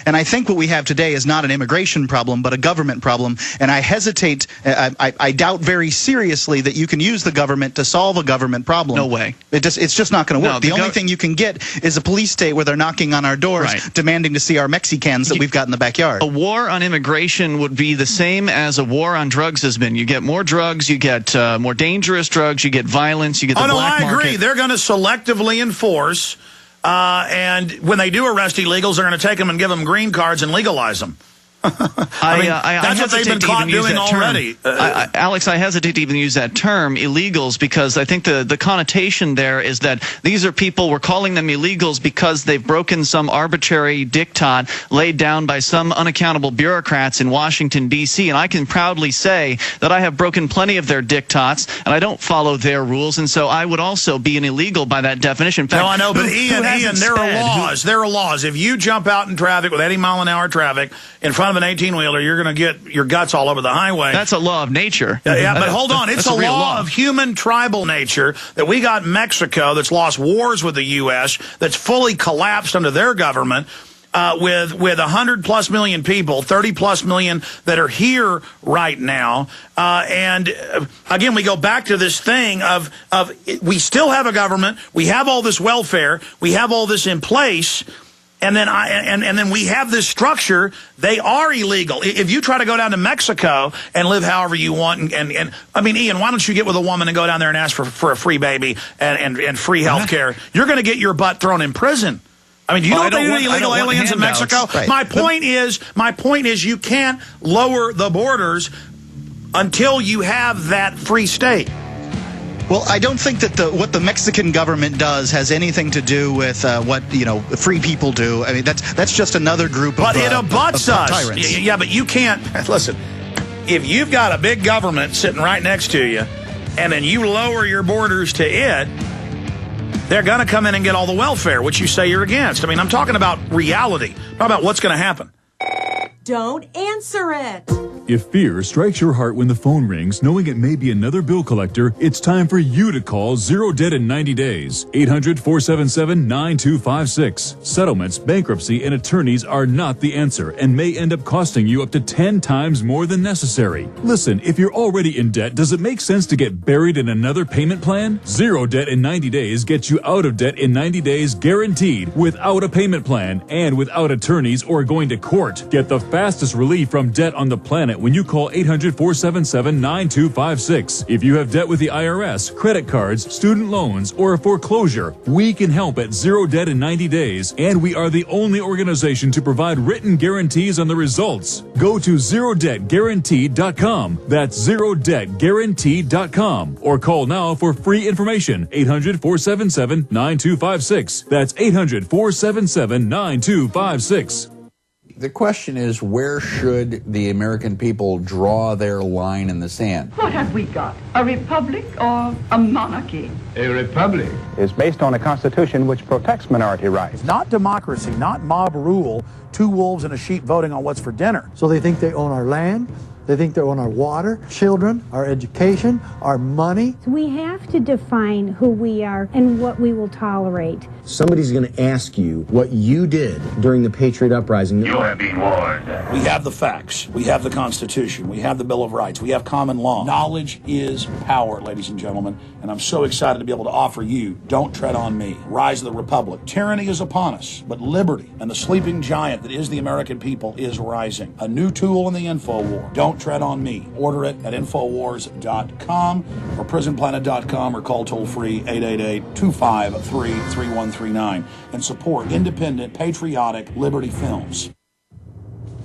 And I think what we have today is not an immigration problem, but a government problem. And I hesitate, I doubt very seriously that you can use the government to solve a government problem. No way. It's just not going to work. No, the only thing you can get is a police state where they're knocking on our doors, demanding to see our Mexicans that we've got in the backyard. A war on immigration would be the same as a war on drugs has been. You get more drugs, you get more dangerous drugs, you get violence, you get the black market. I agree. They're going to selectively enforce, and when they do arrest illegals, they're going to take them and give them green cards and legalize them. That's what they've been caught doing already. Alex, I hesitate to even use that term, illegals, because I think the connotation there is that these are people, we're calling them illegals because they've broken some arbitrary diktat laid down by some unaccountable bureaucrats in Washington, D.C., and I can proudly say that I have broken plenty of their diktats, and I don't follow their rules, and so I would also be an illegal by that definition. In fact, no, I know, but Ian, there are laws. There are laws. If you jump out in traffic with 80-mile-an-hour traffic in front of an 18-wheeler, you're going to get your guts all over the highway. That's a law of nature. Yeah, but hold on. It's a law of human tribal nature that we got Mexico that's lost wars with the U.S., that's fully collapsed under their government, with 100+ million people, 30+ million that are here right now. And again, we go back to this thing of we still have a government, we have all this welfare, we have all this in place. And then and then we have this structure. They are illegal. If you try to go down to Mexico and live however you want, and I mean, Ian, why don't you get with a woman and go down there and ask for a free baby and free health care? You're going to get your butt thrown in prison. I mean, do you know what they do to illegal aliens in Mexico? Right. My point is you can't lower the borders until you have that free state. Well, I don't think that what the Mexican government does has anything to do with what free people do. I mean, that's just another group of it abuts us. Tyrants. Yeah, but you can't listen. If you've got a big government sitting right next to you, and then you lower your borders to it, they're going to come in and get all the welfare, which you say you're against. I mean, I'm talking about reality. I'm talking about what's going to happen. Don't answer it. If fear strikes your heart when the phone rings, knowing it may be another bill collector, it's time for you to call Zero Debt in 90 days. 800-477-9256. Settlements, bankruptcy, and attorneys are not the answer and may end up costing you up to 10 times more than necessary. Listen, if you're already in debt, does it make sense to get buried in another payment plan? Zero Debt in 90 days gets you out of debt in 90 days guaranteed, without a payment plan and without attorneys or going to court. Get the fastest relief from debt on the planet when you call 800-477-9256. If you have debt with the IRS, credit cards, student loans, or a foreclosure, we can help at Zero Debt in 90 days, and we are the only organization to provide written guarantees on the results. Go to ZeroDebtGuaranteed.com. That's ZeroDebtGuaranteed.com. Or call now for free information. 800-477-9256. That's 800-477-9256. The question is, where should the American people draw their line in the sand? What have we got? A republic or a monarchy? A republic is based on a constitution which protects minority rights. Not democracy, not mob rule, two wolves and a sheep voting on what's for dinner. So they think they own our land, they think they own our water, children, our education, our money. We have to define who we are and what we will tolerate. Somebody's going to ask you what you did during the Patriot Uprising. You have been warned. We have the facts. We have the Constitution. We have the Bill of Rights. We have common law. Knowledge is power, ladies and gentlemen, and I'm so excited to be able to offer you Don't Tread on Me, Rise of the Republic. Tyranny is upon us, but liberty and the sleeping giant that is the American people is rising. A new tool in the info war. Don't Tread on Me. Order it at Infowars.com or PrisonPlanet.com or call toll-free 888-253-3139 and support independent, patriotic Liberty films.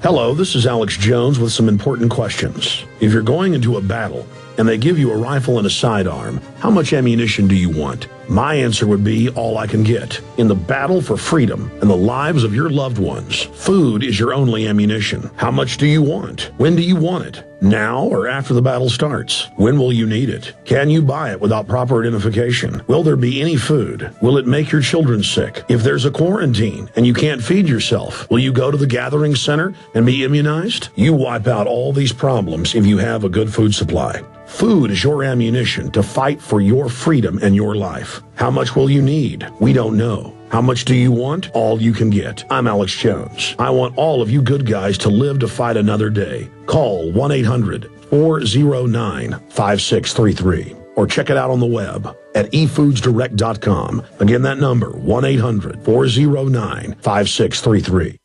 Hello, this is Alex Jones with some important questions. If you're going into a battle and they give you a rifle and a sidearm, how much ammunition do you want? My answer would be all I can get. In the battle for freedom and the lives of your loved ones, food is your only ammunition. How much do you want? When do you want it? Now or after the battle starts? When will you need it? Can you buy it without proper identification? Will there be any food? Will it make your children sick? If there's a quarantine and you can't feed yourself, will you go to the gathering center and be immunized? You wipe out all these problems if you have a good food supply. Food is your ammunition to fight for your freedom and your life. How much will you need? We don't know. How much do you want? All you can get. I'm Alex Jones. I want all of you good guys to live to fight another day. Call 1-800-409-5633 or check it out on the web at efoodsdirect.com. Again, that number, 1-800-409-5633.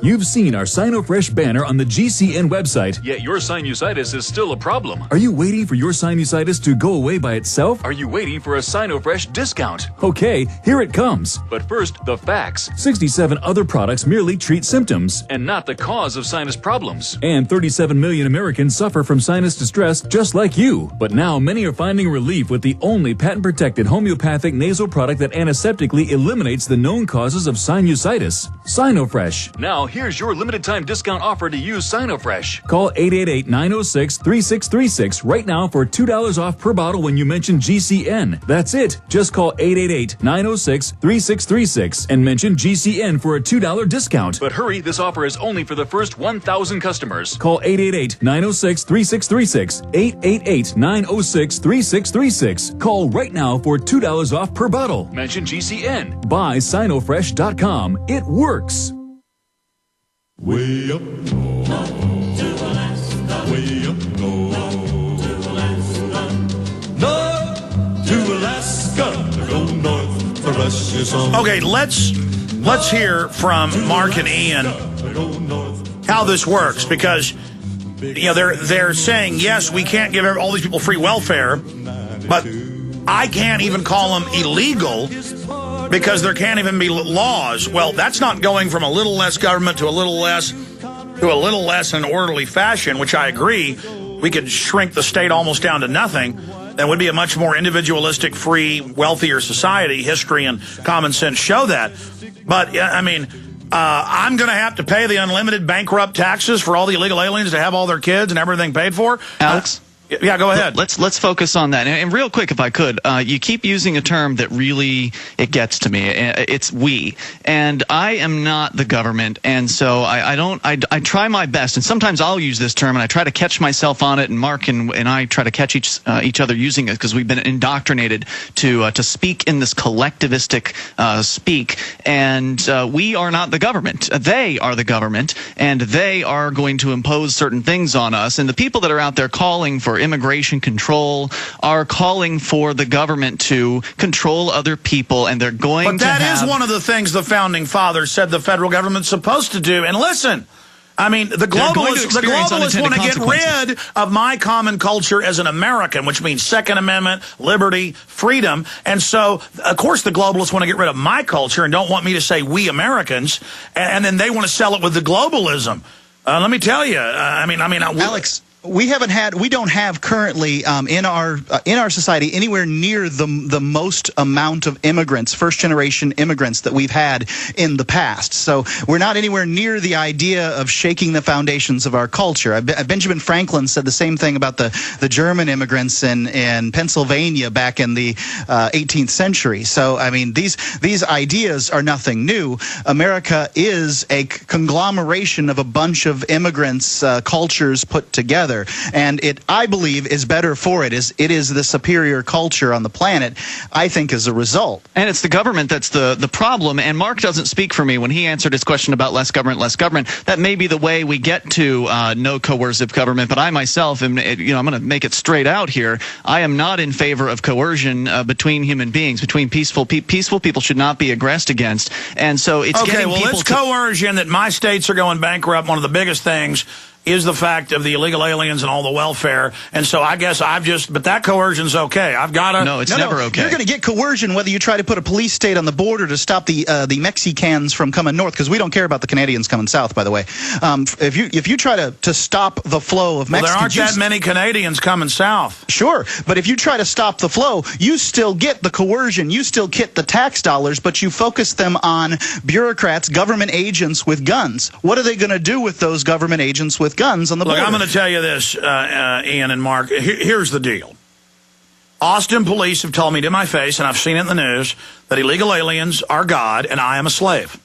You've seen our SinoFresh banner on the GCN website, yet your sinusitis is still a problem. Are you waiting for your sinusitis to go away by itself? Are you waiting for a SinoFresh discount? Okay, here it comes. But first, the facts. 67 other products merely treat symptoms and not the cause of sinus problems. And 37 million Americans suffer from sinus distress just like you. But now many are finding relief with the only patent-protected homeopathic nasal product that antiseptically eliminates the known causes of sinusitis. SinoFresh. Now, here's your limited-time discount offer to use SinoFresh. Call 888-906-3636 right now for $2 off per bottle when you mention GCN. That's it. Just call 888-906-3636 and mention GCN for a $2 discount. But hurry, this offer is only for the first 1,000 customers. Call 888-906-3636. 888-906-3636. Call right now for $2 off per bottle. Mention GCN. Buy SinoFresh.com. It works. Way up north, to Alaska. Way up north, to Alaska. North to Alaska, go north for precious on. Okay, let's hear from Mark and Ian how this works, because they're saying yes, we can't give all these people free welfare, but I can't even call them illegal because there can't even be laws. Well, that's not going from a little less government to a little less in an orderly fashion, which I agree. We could shrink the state almost down to nothing. That would be a much more individualistic, free, wealthier society. History and common sense show that. But, I mean, I'm going to have to pay the unlimited bankrupt taxes for all the illegal aliens to have all their kids and everything paid for? Alex? Yeah, go ahead. Let's focus on that. And real quick, if I could, you keep using a term that really, it gets to me. It's we. And I am not the government, and so I try my best, and sometimes I'll use this term, and I try to catch myself on it, and Mark and I try to catch each other using it, because we've been indoctrinated to speak in this collectivistic speak, and we are not the government. They are the government, and they are going to impose certain things on us, and the people that are out there calling for immigration control are calling for the government to control other people, and they're going to But that is one of the things the Founding Fathers said the federal government's supposed to do. And listen, I mean, the globalists want to get rid of my common culture as an American, which means Second Amendment, liberty, freedom. And so, of course, the globalists want to get rid of my culture and don't want me to say we Americans, and then they want to sell it with the globalism. Let me tell you, Alex, we don't have currently in our society anywhere near the most amount of immigrants, first-generation immigrants that we've had in the past. So we're not anywhere near the idea of shaking the foundations of our culture. Benjamin Franklin said the same thing about the German immigrants in Pennsylvania back in the 18th century. So I mean, these ideas are nothing new. America is a conglomeration of a bunch of immigrants, cultures put together. And it, I believe, is better for it. It is the superior culture on the planet, I think, as a result. And it's the government that's the problem. And Mark doesn't speak for me when he answered his question about less government, less government. That may be the way we get to no coercive government. But I myself am, I'm going to make it straight out here. I am not in favor of coercion between human beings, between peaceful people should not be aggressed against. And so it's okay. Well, it's coercion that my states are going bankrupt. One of the biggest things is the fact of the illegal aliens and all the welfare. And so I guess but that coercion's okay. I've got to... No, it's never okay. You're going to get coercion whether you try to put a police state on the border to stop the Mexicans from coming north, because we don't care about the Canadians coming south, by the way. If you try to stop the flow of Mexicans... Well, there aren't that many Canadians coming south. Sure, but if you try to stop the flow, you still get the coercion, you still get the tax dollars, but you focus them on bureaucrats, government agents with guns. What are they going to do with those government agents with guns on the border? Look, I'm going to tell you this, Ian and Mark. Here's the deal. Austin police have told me to my face, and I've seen it in the news, that illegal aliens are God and I am a slave.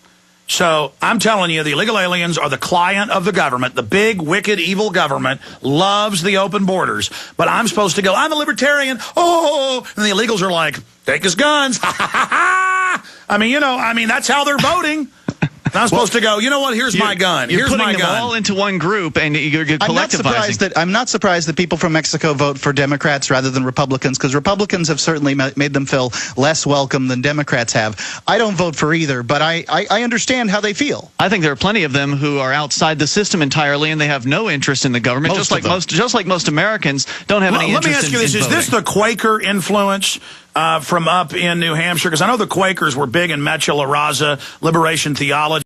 So I'm telling you, the illegal aliens are the client of the government. The big, wicked, evil government loves the open borders. But I'm supposed to go, I'm a libertarian. Oh, and the illegals are like, take his guns. I mean, that's how they're voting. I'm supposed to go, you know what, here's my gun. You're here's putting my them gun. all into one group, and you're collectivizing. I'm not surprised that people from Mexico vote for Democrats rather than Republicans, because Republicans have certainly made them feel less welcome than Democrats have. I don't vote for either, but I understand how they feel. I think there are plenty of them who are outside the system entirely, and they have no interest in the government, just like most Americans don't have any interest in voting. Let me ask you this. Is this the Quaker influence from up in New Hampshire? Because I know the Quakers were big in Metula Raza, liberation theology.